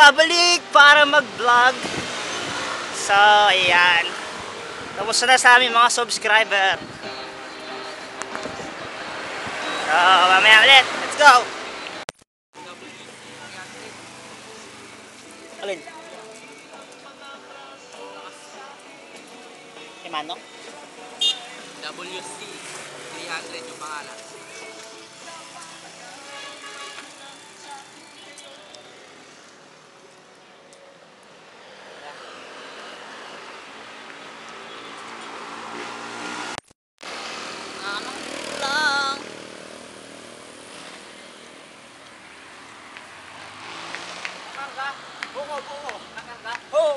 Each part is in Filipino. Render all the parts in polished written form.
nagbabalik para mag-vlog. So, ayan. Kamusta na sa aming mga subscriber? So, mamaya ulit. Let's go! Alin? Kay Manong? WC 300 yung pangalan. Lang. Karga? Buko. Nakarga? Oo.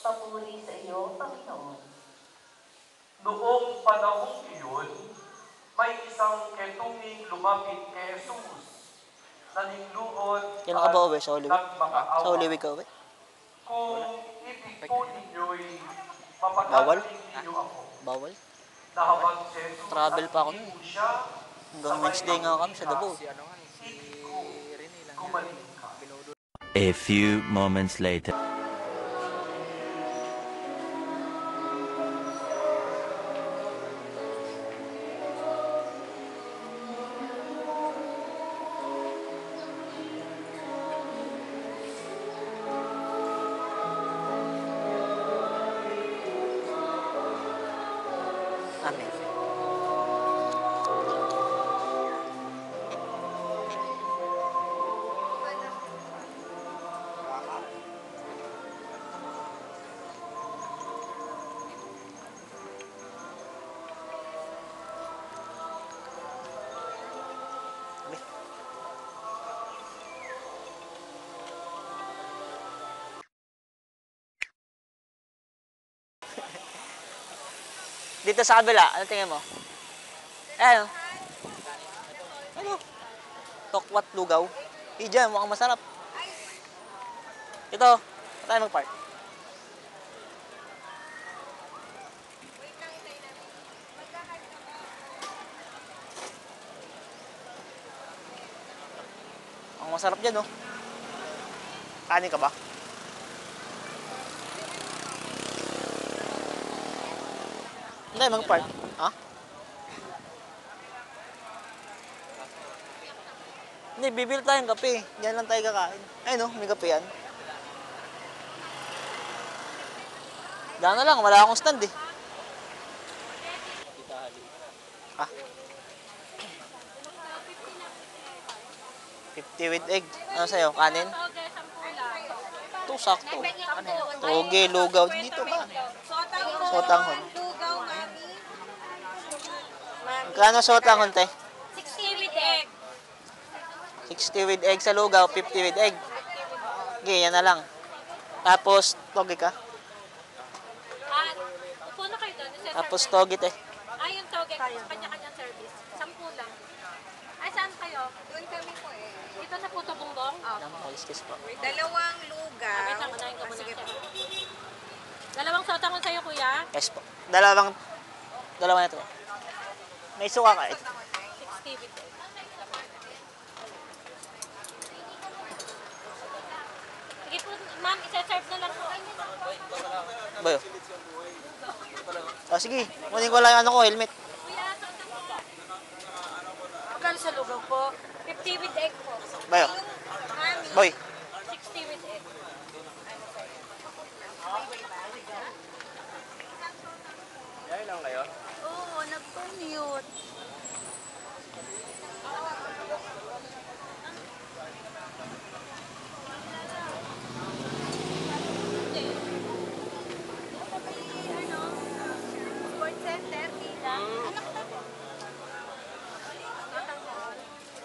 Papuri sa iyo, Panginoon. Noong panahong iyon, may isang ketunging lumapit kay Jesus na ningluhod Kailan ka ba uwi? Sa Holy Week? nagmakaawa. Sa Holy Week ka uwi? Kung ibig po ninyo'y Bawal? mapagkakaling ninyo ako, Bawal? na habang si Jesus Travel pa ako at nun. hindi mo siya, Hanggang Wednesday nga kami sa Davao. ibig ko gumaling ka. A few moments later. Amen. Dito sa kabila, ano tingin mo? Ano? Ano? Tokwat lugaw. Diyan, mukhang masarap. Ito, tayo mag-park. Ang masarap dyan, no? Kanin ka ba? Hindi, mag-park. Ha? Hindi, bibili tayong kape. Diyan lang tayo kakain. Ay no, may kape yan. Diyan na lang, wala akong stand eh. Ha? 50 with egg. Ano sa'yo? Kanin? Ito, sakto. Toge, lugaw. Dito ka. Sotanghon. Lugaw, mami. Magkano sotanghon, te? 60 with egg. 60 with egg sa lugaw, 50 with egg. Okay, yan na lang. Tapos, toge ka. Upo na kayo doon. Tapos, toge, te. Yung toge, kanya-kanyang service. 10 lang. Ay, saan kayo? Doon kami po eh. Dito sa Puto Bongbong? Ang kiss po. Dalawang lugaw. Wait lang, unahin ko muna. Sige po. Dalawang sotangon sa'yo, kuya. Yes po. Dalawa na to. May suka ka. 60 with egg. Sige po, ma'am, isa-serve na lang po. Bayo. Sige. Kunin ko lang yung ano ko, helmet. Kuya, sotangon po. Magkano sa lugaw po? 50 with egg po. Bayo. Mami, Boy. 60 with egg. Yan lang kayo? Oo, nag-commute. Sports center, tita.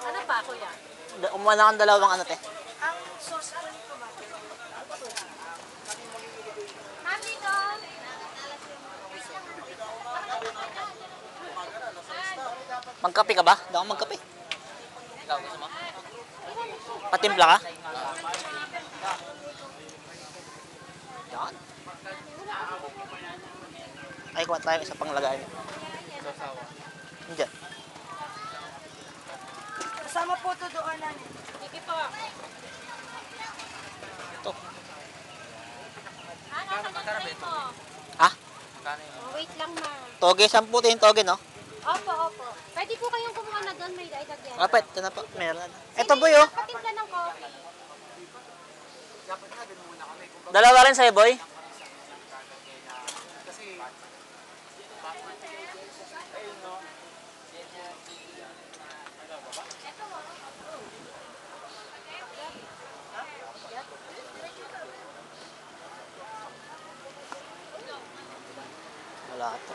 Ano pa, kuya? Umuha na kang dalawang ano, te. Ang sauce po nito ba? Mami, doon. Magkape ka ba? Hindi ako magkape. Ikaw gusto mo? Patimpla ka? Yan. Ay, kuha tayo isa pang lagay. Diyan. Kasama po ito doon na. Sige po. Ito. Nasa tray mo. Ah? Oh, wait lang, ma'am. Toge, 10 din toge, no? Opo, opo. Pwede po kayong kumuha na doon, may idagyan. Kapit, ito na po. Meron. Ito boy, oh. Patimpla ng coffee. Dalawa rin sa'yo, boy. Wala ito.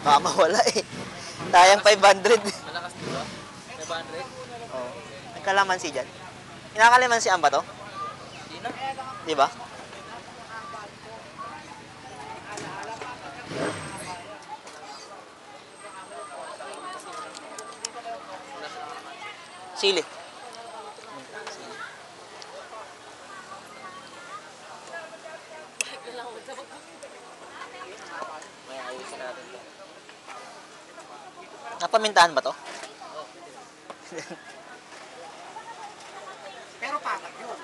Baka mawala eh. Sayang 500. Malakas dito. 500. Oh. May kalamansi dyan. Kinakalamansi ang ba to? Hindi na. Di ba? Sili. May ayusin natin to. Napamintahan ba to? Pero patag yun.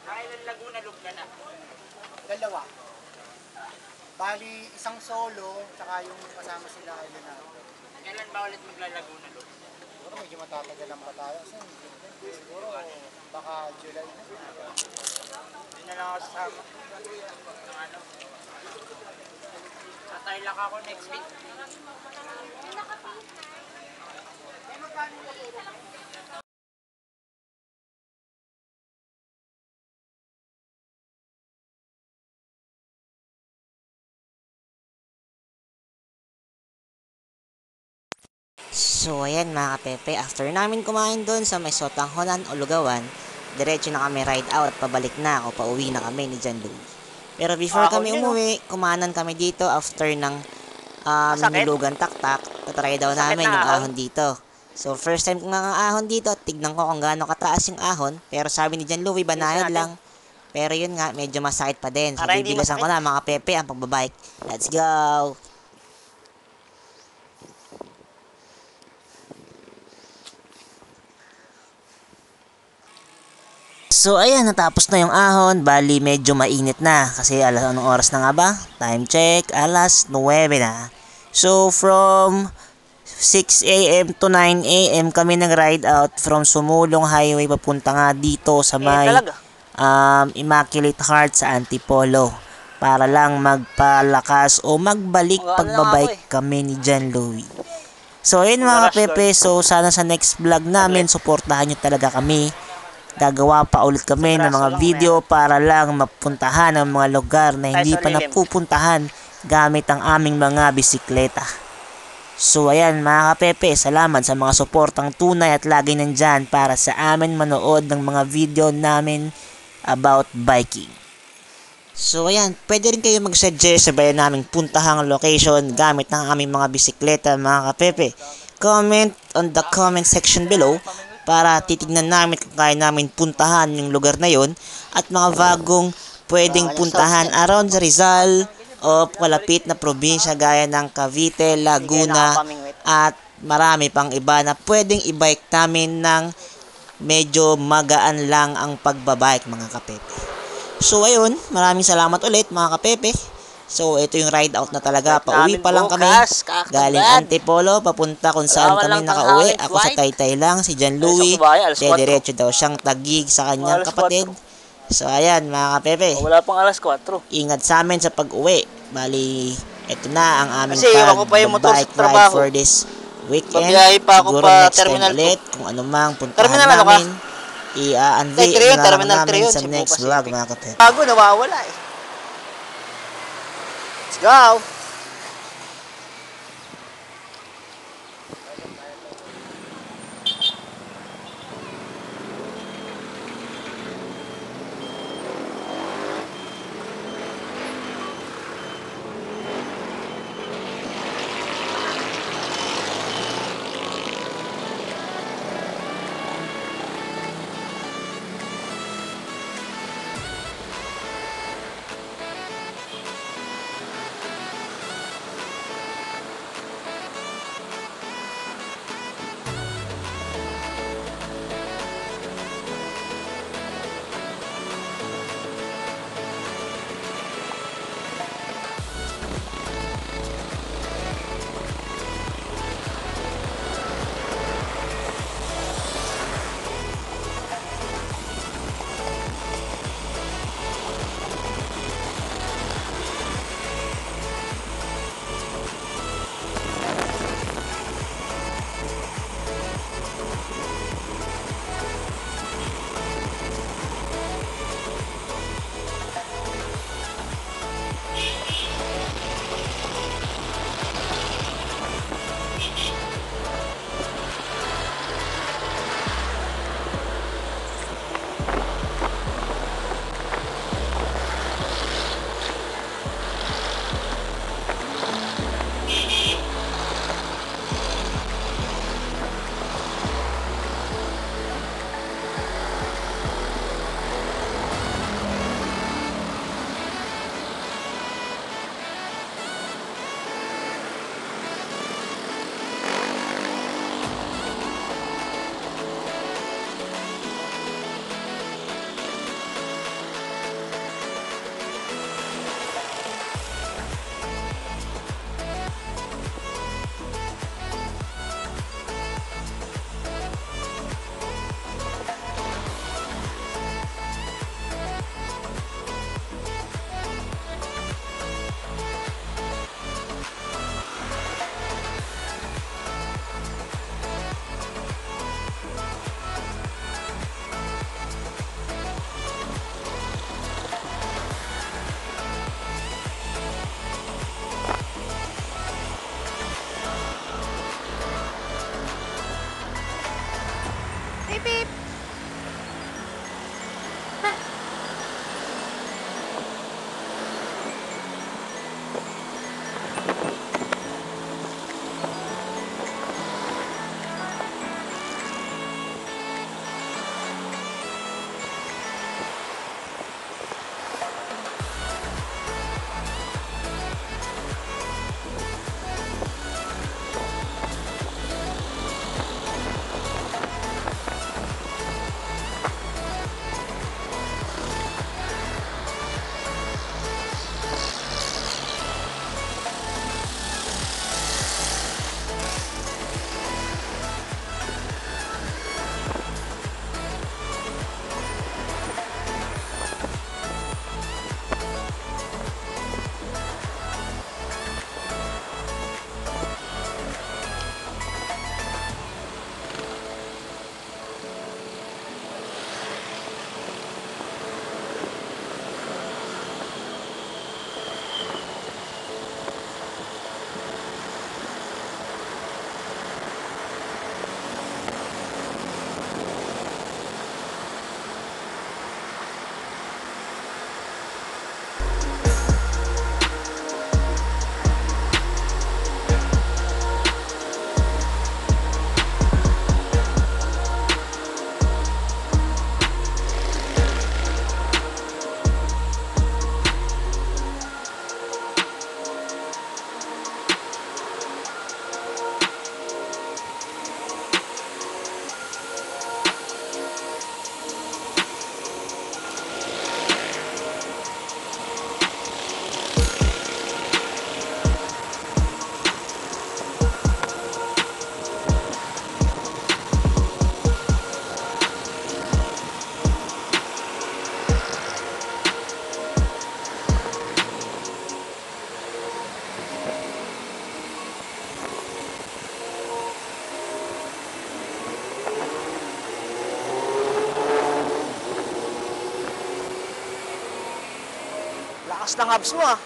Nakailan Laguna Loop ka na? Dalawa. Bali, isang solo, tsaka yung kasama sila kay Leonardo. Kailan ba ulit maglalaguna Loop? Siguro medyo matatagalan pa tayo. Siguro baka July na. Hindi na lang ako sasama. Ng ano? Tatay lang ako next week. So ayan mga kapepe, after namin kumain doon sa may Sotangholan o Lugawan, diretso na kami ride out, pabalik na o pauwi na kami ni John Louie. Pero before kami umuwi, kumanan kami dito after ng minulugan taktak, tatry daw namin yung ahon dito. So first time ko nga ang ahon dito, tignan ko kung gaano kataas yung ahon, pero sabi ni John Louie, banayad lang. Pero yun nga, medyo masakit pa din. So bibilasan ko na mga kapepe ang pagbabike. Let's go! So ayan, natapos na yung ahon, bali medyo mainit na kasi anong oras na nga ba? Time check, alas 9 na. So from 6 AM to 9 AM kami nag-ride out from Sumulong Highway papunta nga dito sa may Immaculate Heart sa Antipolo para lang magpalakas o magbalik pagbabike kami ni John Louie. So ayun mga kapepe, so sana sa next vlog namin suportahan nyo talaga kami. Gagawa pa ulit kami ng mga video para lang mapuntahan ang mga lugar na hindi pa napupuntahan gamit ang aming mga bisikleta. So ayan mga kapepe, salamat sa mga suportang tunay at lagi nandyan para sa amin manood ng mga video namin about biking. So ayan, pwede rin kayo mag-suggest sabayan naming puntahang location gamit ng aming mga bisikleta mga kapepe. Comment on the comment section below para titignan namin kung kaya namin puntahan yung lugar na yon at mga bagong pwedeng puntahan around sa Rizal o kalapit na probinsya gaya ng Cavite, Laguna at marami pang iba na pwedeng i-bike namin ng medyo magaan lang ang pagbabike mga kapepe. So ayun, maraming salamat ulit mga kapepe. So, ito yung ride out na talaga. Pauwi pa lang kami. Galing Antipolo, papunta kung saan kami nakauwi. Ako sa Taytay lang, si John Louie. Diretso daw siyang tagig sa kanyang kapatid. So, ayan mga kapepe. Wala pang alas 4. Ingat sa amin sa pag-uwi. Bali, ito na ang aming pag-bike ride for this weekend. Siguro next time ulit. Kung ano mang puntahan namin, i-unveil na namin sa next vlog mga kapepe. Bago, nawawala eh. Let's go! Lakas ng abs mo ah.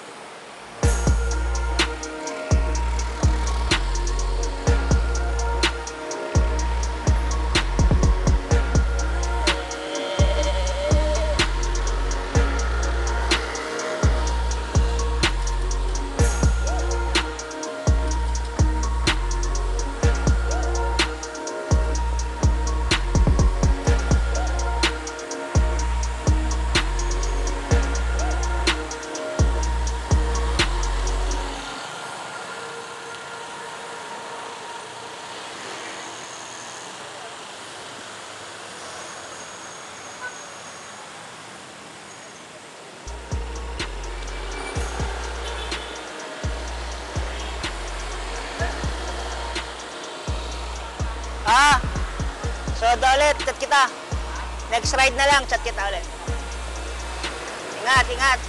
Ah, so ulit, chat kita. Next ride na lang, chat kita ulit. Ingat, ingat.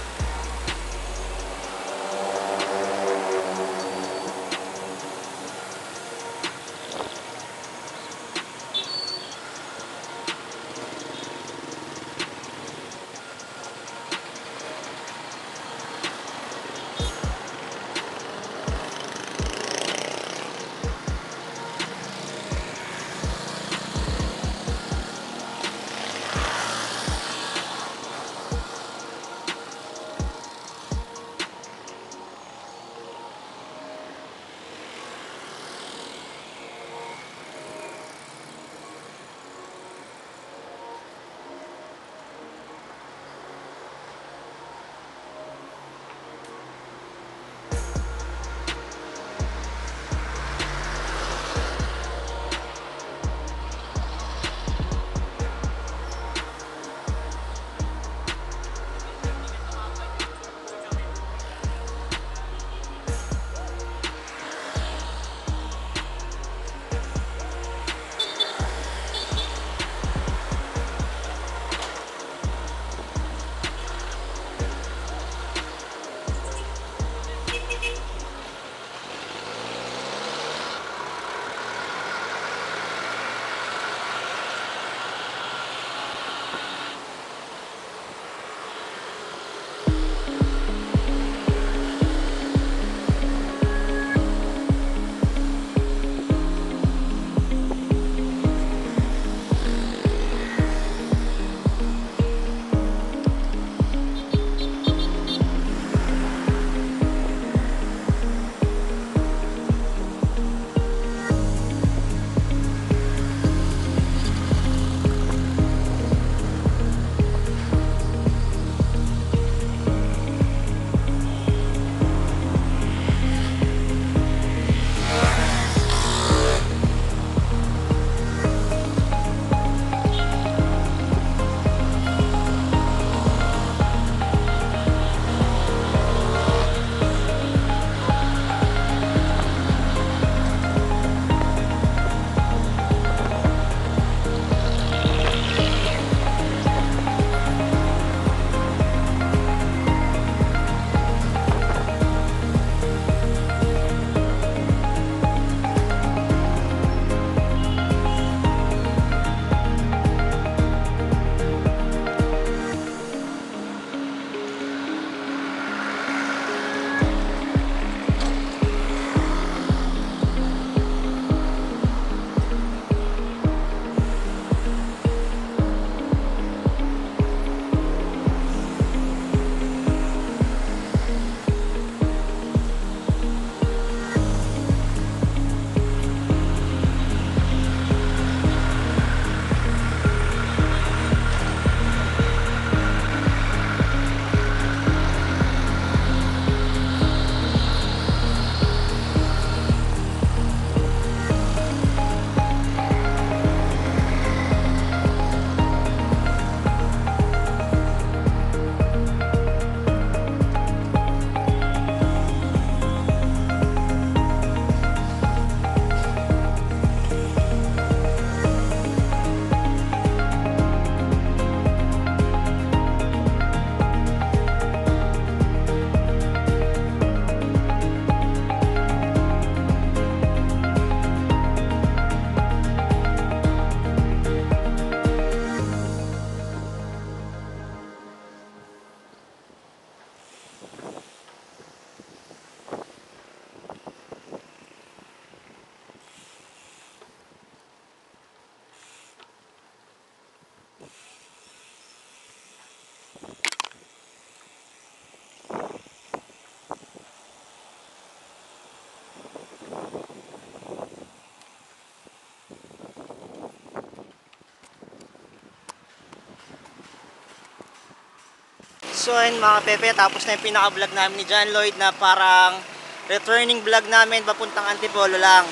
So ayun mga Pepe, tapos na yung pinaka-vlog namin ni John Lloyd na parang returning vlog namin papuntang Antipolo lang.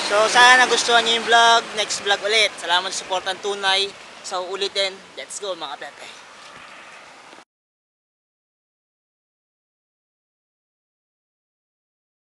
So sana nagustuhan niyo yung vlog. Next vlog ulit. Salamat sa support ng tunay. Sa uulitin, let's go mga Pepe.